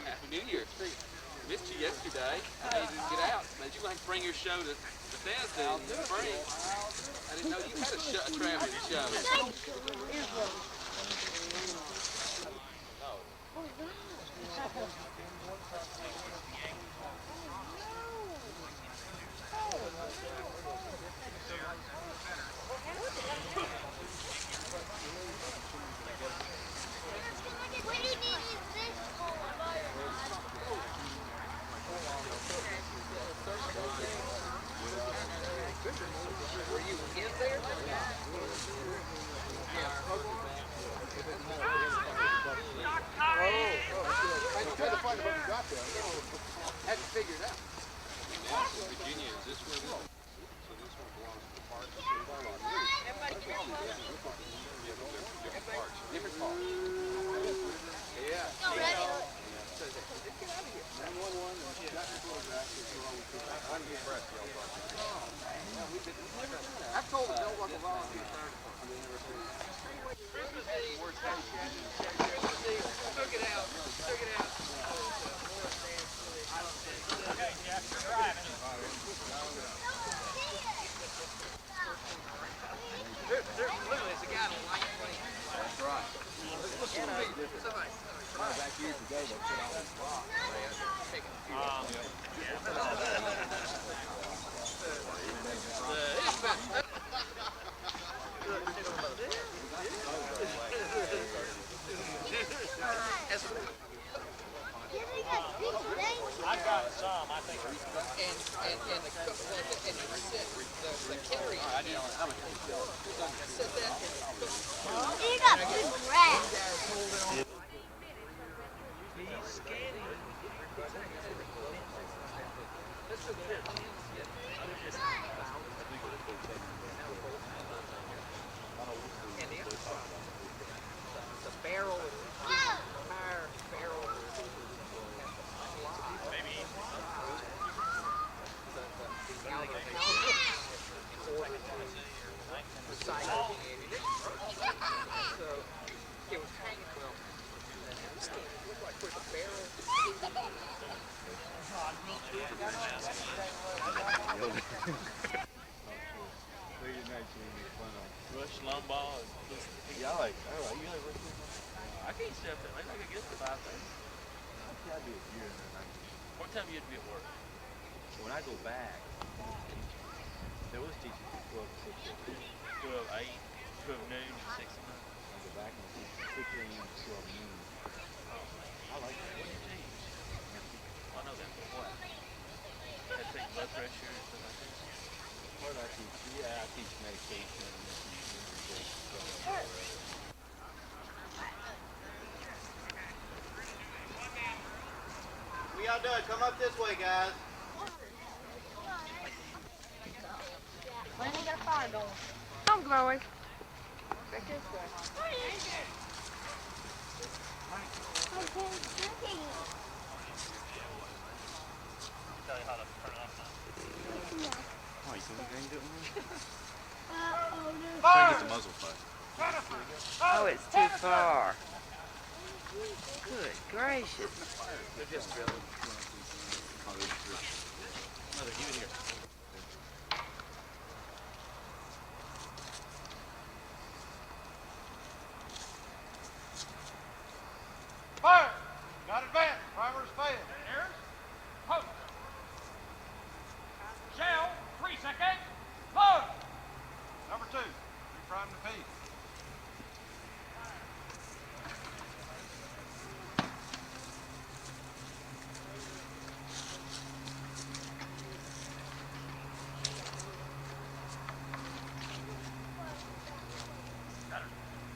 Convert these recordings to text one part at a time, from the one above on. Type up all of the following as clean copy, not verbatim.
Happy New Year. Missed you yesterday. I didn't get out. Made you like bring your show to Bethesda in the spring. I didn't know you had a traveling show. Were you in there? I tried to find out what you got there. Had to figure it out. Virginia, is this where it is? So this one belongs to the park. Different parts. Different parts. Yeah. Get out of here. 911 got your photograph. I'm impressed, I've told them don't walk around on the third one. Took it out. Okay, Jeff, you're driving. Literally, it's a guy that likes playing. That's right. Somebody. Back years ago, they put all this rock. I got some, I think. And the carry. Said that. You got good grass. He's skinny. The barrel, entire barrel. Maybe. So it was hanging. Well, it looked like where the barrel. Rush Limbaugh. Yeah, I like you like Rush Limbaugh? I can't step in. Maybe I could get to 5:30. I'd be a year and then What time you have to be at work? when I go back, there was teaching from 12 to 6 12, 8, 12 noon to 6 o'clock. I go back and teach from 6 a.m. to 12 noon. I like that. What do you teach? I know that, but what? Had to take blood pressure and stuff like that. What do I teach? Yeah, I teach medication and We all done. Come up this way, guys. When we got a fire going. Come, boys. Back this way. Tell you how to turn it off now. Oh, you think you can do it? Fire! Get the muzzle fire. Oh, it's too far. Good gracious. Mother, give it here. Fire! Got advance. Primers failed. Harris, post. Shell, 3 seconds. Load. Number 2. Reprime the piece.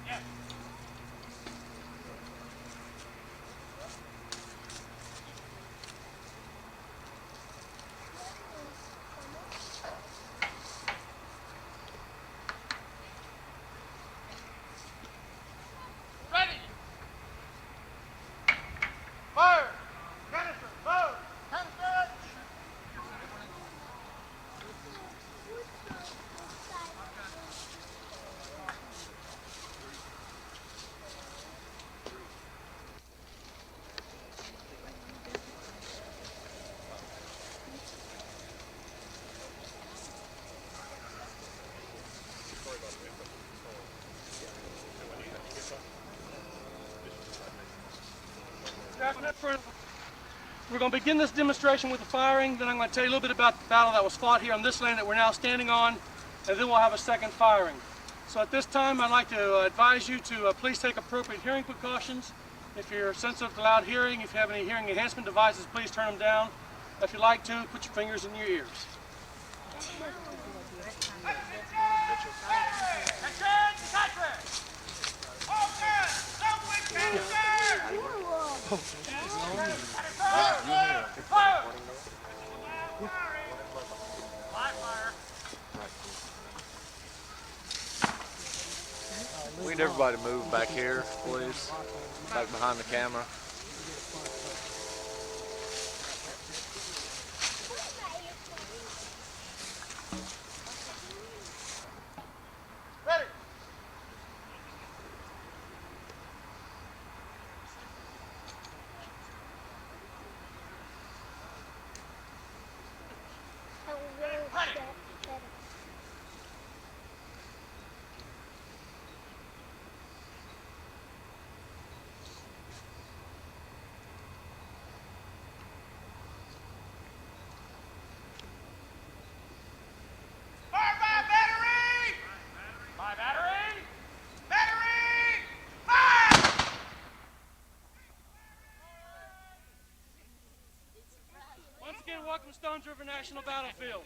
Yes. We're going to begin this demonstration with the firing, then I'm going to tell you a little bit about the battle that was fought here on this land that we're now standing on, and then we'll have a second firing. So at this time, I'd like to advise you to please take appropriate hearing precautions. If you're sensitive to loud hearing, if you have any hearing enhancement devices, please turn them down. If you'd like to, put your fingers in your ears. We need everybody to move back here, please. Back behind the camera. Welcome to Stones River National Battlefield.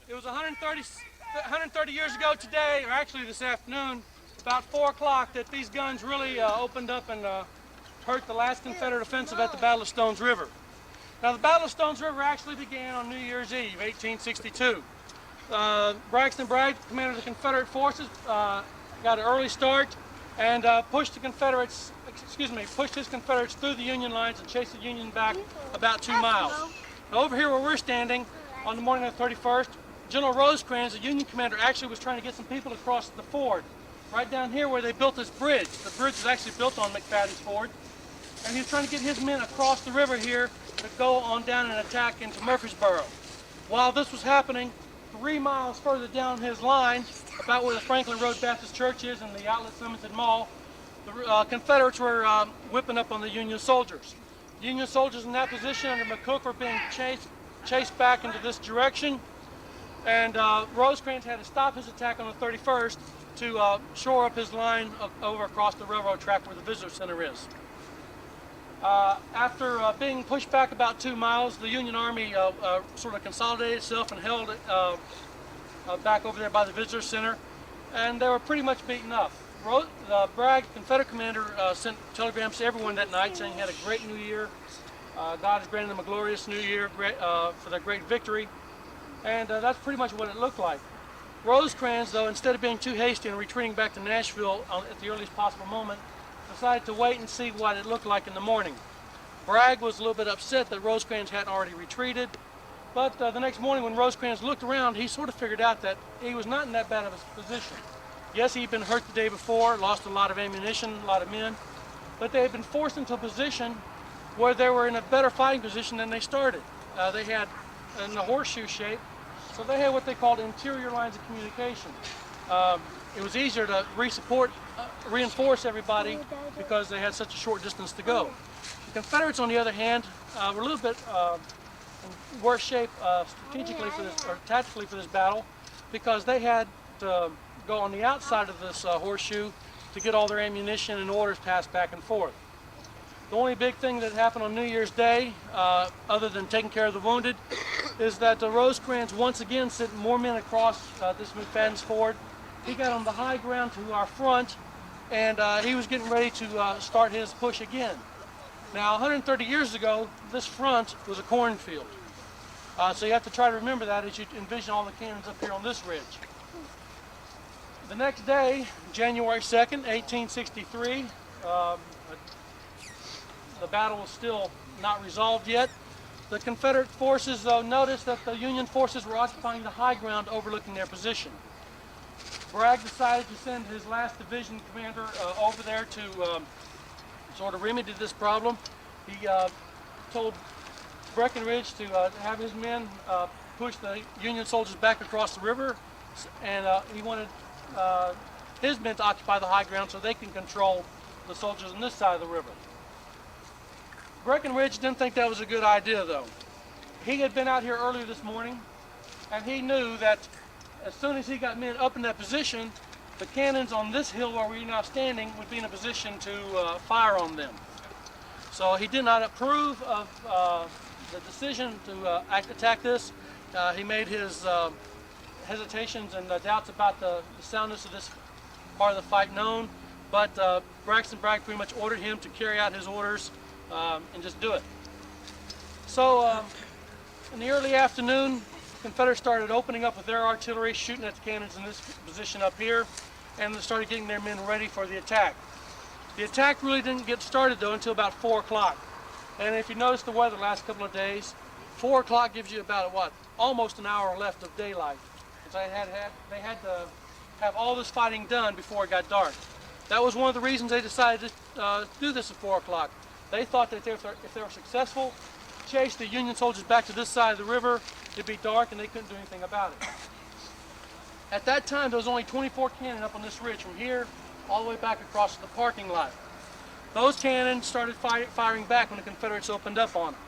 It was 130 years ago today, or actually this afternoon, about 4 o'clock, that these guns really opened up and hurt the last Confederate offensive at the Battle of Stones River. Now, the Battle of Stones River actually began on New Year's Eve, 1862. Braxton Bragg, commander of the Confederate forces, got an early start and pushed his Confederates through the Union lines and chased the Union back about 2 miles. Now, over here where we're standing, on the morning of the 31st, General Rosecrans, the Union commander, actually was trying to get some people across the ford. Right down here where they built this bridge. The bridge was actually built on McFadden's Ford. And he was trying to get his men across the river here to go on down and attack into Murfreesboro. While this was happening, 3 miles further down his line, about where the Franklin Road Baptist Church is and the Outlets Limited Mall, the Confederates were whipping up on the Union soldiers. Union soldiers in that position under McCook were being chased back into this direction, and Rosecrans had to stop his attack on the 31st to shore up his line over across the railroad track where the visitor center is. After being pushed back about 2 miles, the Union Army sort of consolidated itself and held it back over there by the visitor center, and they were pretty much beaten up. Bragg, Confederate commander, sent telegrams to everyone that night saying he had a great new year. God has granted them a glorious new year for their great victory. And that's pretty much what it looked like. Rosecrans, though, instead of being too hasty and retreating back to Nashville at the earliest possible moment, decided to wait and see what it looked like in the morning. Bragg was a little bit upset that Rosecrans hadn't already retreated. But the next morning when Rosecrans looked around, he sort of figured out that he was not in that bad of a position. Yes, he'd been hurt the day before, lost a lot of ammunition, a lot of men, but they had been forced into a position where they were in a better fighting position than they started. They had in the horseshoe shape, so they had what they called interior lines of communication. It was easier to reinforce everybody because they had such a short distance to go. The Confederates, on the other hand, were a little bit in worse shape strategically for this, or tactically for this battle, because they had to go on the outside of this horseshoe to get all their ammunition and orders passed back and forth. The only big thing that happened on New Year's Day, other than taking care of the wounded, is that Rosecrans once again sent more men across this McFadden's Ford. He got on the high ground to our front, and he was getting ready to start his push again. Now, 130 years ago, this front was a cornfield. So you have to try to remember that as you envision all the cannons up here on this ridge. The next day, January 2nd, 1863, the battle was still not resolved yet. The Confederate forces, though, noticed that the Union forces were occupying the high ground overlooking their position. Bragg decided to send his last division commander over there to sort of remedy this problem. He told Breckinridge to have his men push the Union soldiers back across the river, and he wanted his men to occupy the high ground so they can control the soldiers on this side of the river. Breckenridge didn't think that was a good idea, though. He had been out here earlier this morning, and he knew that as soon as he got men up in that position, the cannons on this hill where we're now standing would be in a position to fire on them. So he did not approve of the decision to attack this. He made his hesitations and doubts about the soundness of this part of the fight known, but Braxton Bragg pretty much ordered him to carry out his orders and just do it. So in the early afternoon, Confederates started opening up with their artillery, shooting at the cannons in this position up here, and they started getting their men ready for the attack. The attack really didn't get started though until about 4 o'clock. And if you notice the weather the last couple of days, 4 o'clock gives you about almost an hour left of daylight. Because they had to have all this fighting done before it got dark. That was one of the reasons they decided to do this at 4 o'clock. They thought that if they were successful, chase the Union soldiers back to this side of the river, it'd be dark and they couldn't do anything about it. At that time, there was only 24 cannon up on this ridge from here all the way back across the parking lot. Those cannons started firing back when the Confederates opened up on them.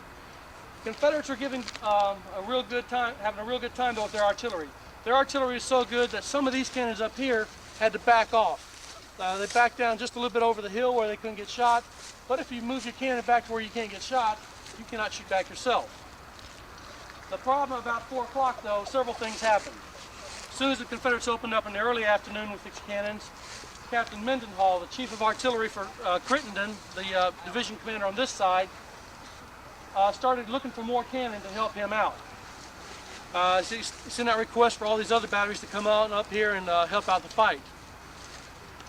The Confederates were having a real good time though with their artillery. Their artillery is so good that some of these cannons up here had to back off. They backed down just a little bit over the hill where they couldn't get shot. But if you move your cannon back to where you can't get shot, you cannot shoot back yourself. The problem about 4 o'clock though, several things happened. As soon as the Confederates opened up in the early afternoon with these cannons, Captain Mendenhall, the chief of artillery for Crittenden, the division commander on this side, started looking for more cannon to help him out. He sent out requests for all these other batteries to come on up here and help out the fight.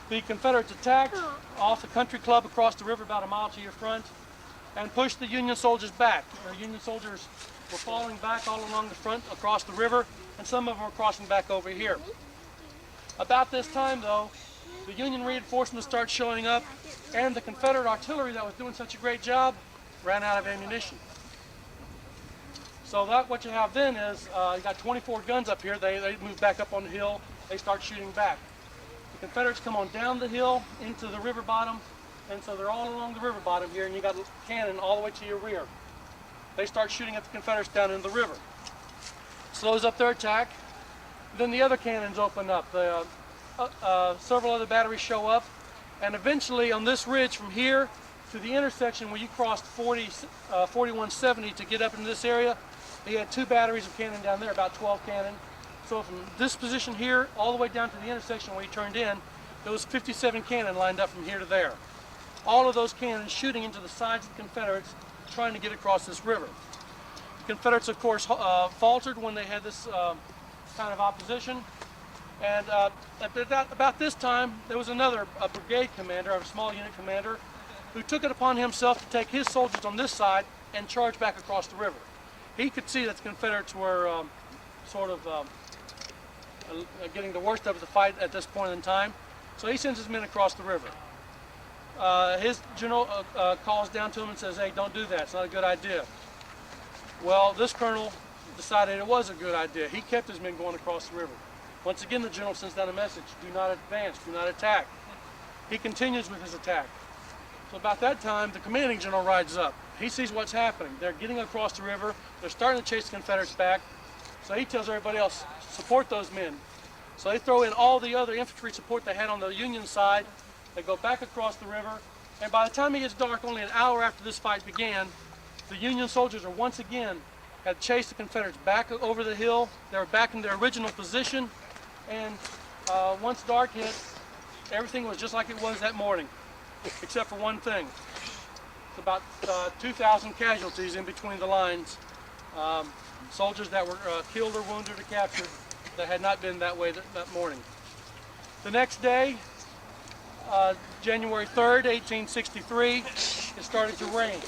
The Confederates attacked off the country club across the river about a mile to your front and pushed the Union soldiers back. The Union soldiers were falling back all along the front across the river, and some of them were crossing back over here. About this time though, the Union reinforcements start showing up, and the Confederate artillery that was doing such a great job ran out of ammunition. So what you have then is you got 24 guns up here. They move back up on the hill. They start shooting back. The Confederates come on down the hill into the river bottom, and so they're all along the river bottom here, and you got cannon all the way to your rear. They start shooting at the Confederates down in the river. Slows up their attack. Then the other cannons open up. Several other batteries show up, and eventually on this ridge from here to the intersection where you crossed 4170 to get up into this area, they had 2 batteries of cannon down there, about 12 cannon. So from this position here all the way down to the intersection where you turned in, there was 57 cannon lined up from here to there. All of those cannons shooting into the sides of the Confederates trying to get across this river. The Confederates, of course, faltered when they had this kind of opposition. And about this time, there was another brigade commander, a small unit commander, who took it upon himself to take his soldiers on this side and charge back across the river. He could see that the Confederates were getting the worst of the fight at this point in time, so he sends his men across the river. His general calls down to him and says, "Hey, don't do that, it's not a good idea." Well, this colonel decided it was a good idea. He kept his men going across the river. Once again, the general sends down a message: do not advance, do not attack. He continues with his attack. So about that time, the commanding general rides up. He sees what's happening. They're getting across the river. They're starting to chase the Confederates back. So he tells everybody else, support those men. So they throw in all the other infantry support they had on the Union side. They go back across the river. And by the time it gets dark, only an hour after this fight began, the Union soldiers are once again had chased the Confederates back over the hill. They were back in their original position. And once dark hit, everything was just like it was that morning, except for one thing. It's about 2,000 casualties in between the lines. Soldiers that were killed or wounded or captured that had not been that way that morning. The next day, January 3rd, 1863, it started to rain.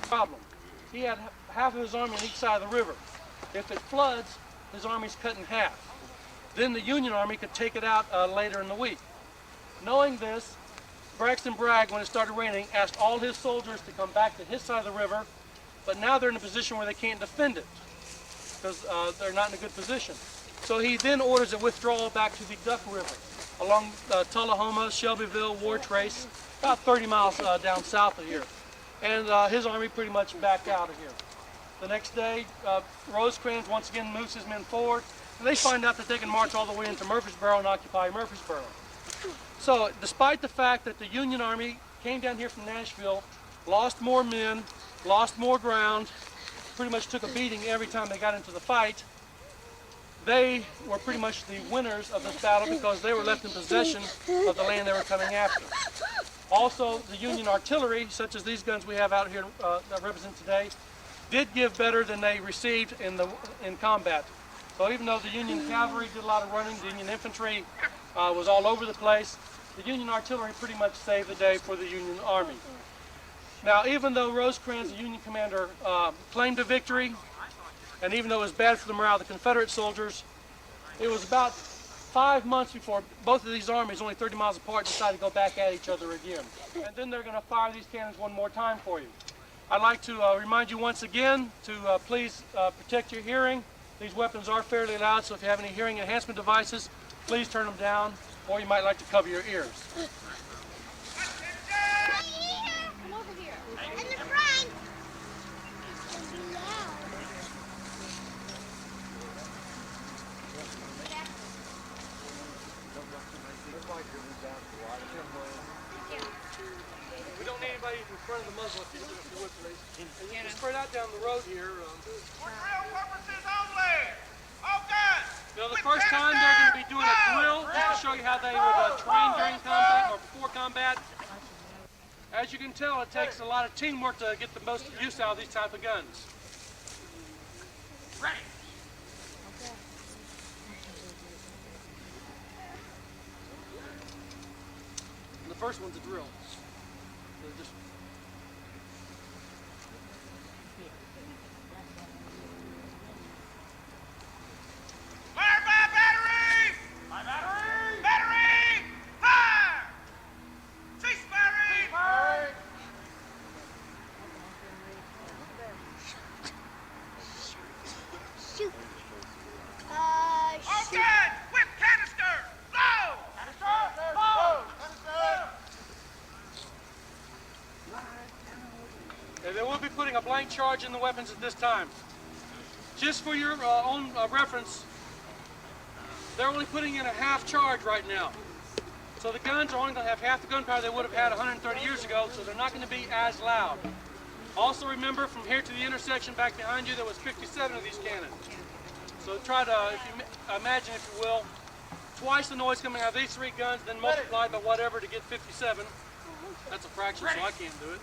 Problem. He had half of his army on each side of the river. If it floods, his army's cut in half. Then the Union Army could take it out later in the week. Knowing this, Braxton Bragg, when it started raining, asked all his soldiers to come back to his side of the river, but now they're in a position where they can't defend it because they're not in a good position. So he then orders a withdrawal back to the Duck River along Tullahoma, Shelbyville, War Trace, about 30 miles down south of here. and his army pretty much backed out of here. The next day, Rosecrans once again moves his men forward, and they find out that they can march all the way into Murfreesboro and occupy Murfreesboro. So, despite the fact that the Union Army came down here from Nashville, lost more men, lost more ground, pretty much took a beating every time they got into the fight, they were pretty much the winners of this battle because they were left in possession of the land they were coming after. Also, the Union artillery, such as these guns we have out here that represent today, did give better than they received in combat. So even though the Union cavalry did a lot of running, the Union infantry was all over the place, the Union artillery pretty much saved the day for the Union Army. Now, even though Rosecrans, the Union commander, claimed a victory, and even though it was bad for the morale of the Confederate soldiers, it was about 5 months before both of these armies, only 30 miles apart, decided to go back at each other again. And then they're going to fire these cannons one more time for you. I'd like to remind you once again to please protect your hearing. These weapons are fairly loud, so if you have any hearing enhancement devices, please turn them down, or you might like to cover your ears. Come over here. In the front. We don't need anybody in front of the muzzle if you would, please. And you can spread out down the road here. For drill purposes only. All guns. Now, the first time they're going to be doing a drill just to show you how they would train during combat or before combat. As you can tell, it takes a lot of teamwork to get the most use out of these type of guns. Ready. And the first one's a drill. They're just Fire by battery. By battery. Battery. Fire. Cease firing. Firing. Shoot. All Shoot. guns. Whip canister. Blow. Canister. Blow. Canister. And they will be putting a blank charge in the weapons at this time. Just for your own reference, they're only putting in a half charge right now. So the guns are only going to have half the gunpowder they would have had 130 years ago, so they're not going to be as loud. Also remember, from here to the intersection back behind you, there was 57 of these cannons. So try to, if you imagine, if you will, twice the noise coming out of these 3 guns, then multiply by whatever to get 57. That's a fraction, so I can't do it.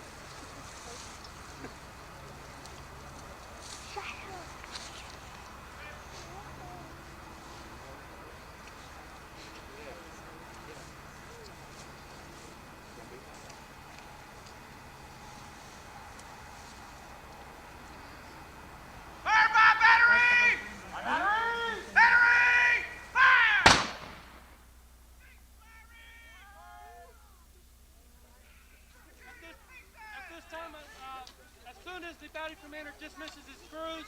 Fire by battery. Battery. Battery. Fire. At this time, as soon as the battery commander dismisses his crews,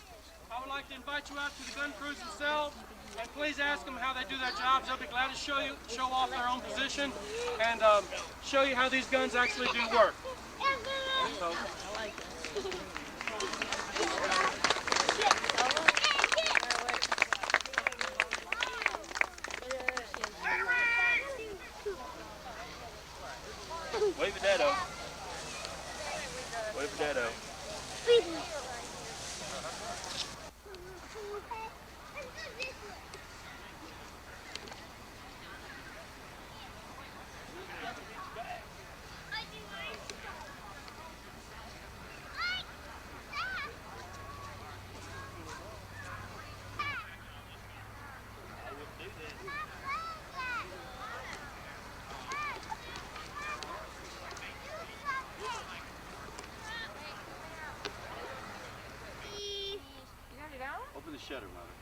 I would like to invite you out to the gun crews themselves, and please ask them how they do their jobs. They'll be glad to show off their own position and show you how these guns actually do work. So, Wave at Dado. Wave at Dado. Open the shutter, Mother.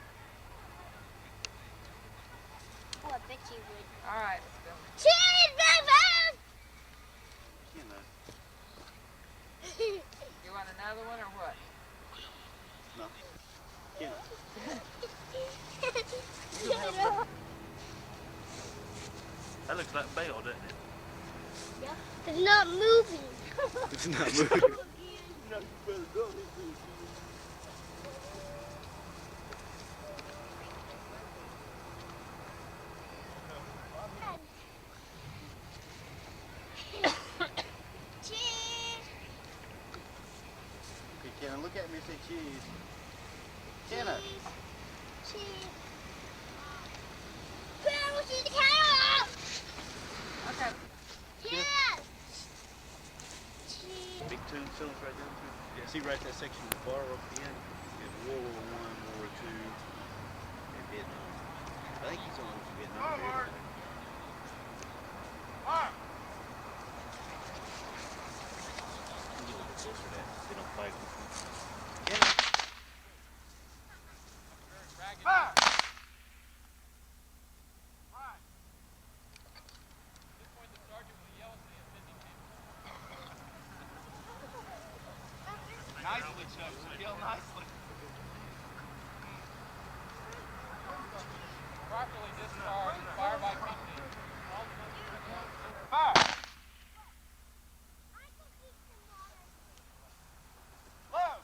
Oh, I bet you would. All right, let's go. Cheers, baby! You want another one or what? No. Ken. That looks like bail, doesn't it? It's not moving. It's not moving. know you better go into it. Cheese. Okay, Kenna, look at me and say cheese. Kenna. Cheese. Grandma, she's the cow. Okay. Yes. Cheese. Big tombstones right down through. Yeah, see right that section of the bar up the end? Yeah, World War I, World War II, and Vietnam. I think he's on Vietnam. Mark. Mark. Get a little closer to that. They don't fight with you. Back. Nicely, Chuck. Kill nicely. Properly discharged, fire by company. Fire. Load.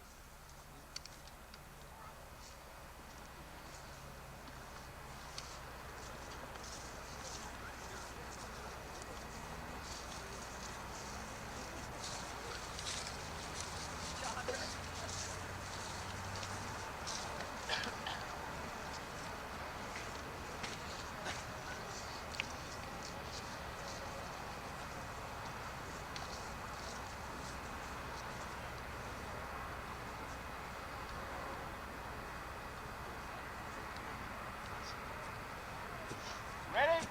Ready?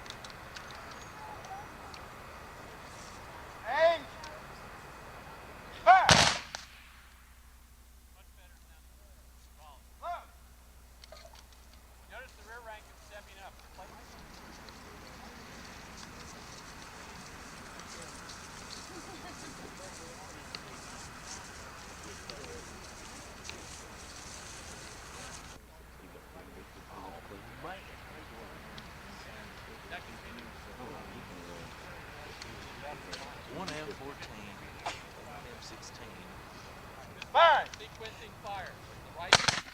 Aim. Fire. Load. Notice the rear rank is stepping up. One M14, one M16. Fire. Sequencing fire. The right